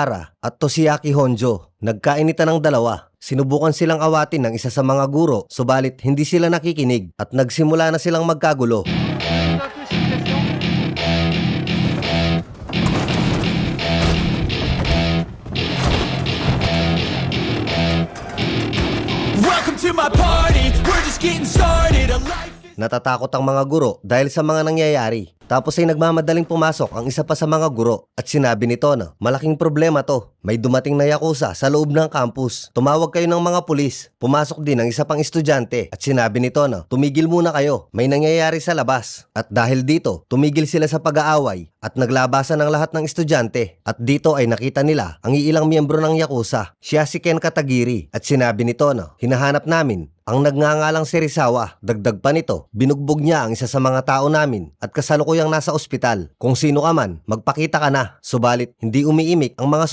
Ara at Toshiaki Honjo. Nagkainitan ng dalawa. Sinubukan silang awatin ng isa sa mga guro, subalit hindi sila nakikinig at nagsimula na silang magkagulo. Welcome to my party, we're just getting started. Natatakot ang mga guro dahil sa mga nangyayari. Tapos ay nagmamadaling pumasok ang isa pa sa mga guro at sinabi nito na malaking problema to. May dumating na yakuza sa loob ng campus. Tumawag kayo ng mga pulis. Pumasok din ang isa pang estudyante at sinabi nito na tumigil muna kayo. May nangyayari sa labas. At dahil dito, tumigil sila sa pag-aaway at naglabasan ng lahat ng estudyante. At dito ay nakita nila ang iilang miyembro ng yakuza. Siya si Ken Katagiri at sinabi nito na hinahanap namin ang nagngangalang si Rizawa. Dagdag pa nito, binugbog niya ang isa sa mga tao namin at kasalukuyang nasa ospital. Kung sino ka man, magpakita ka na. Subalit, hindi umiimik ang mga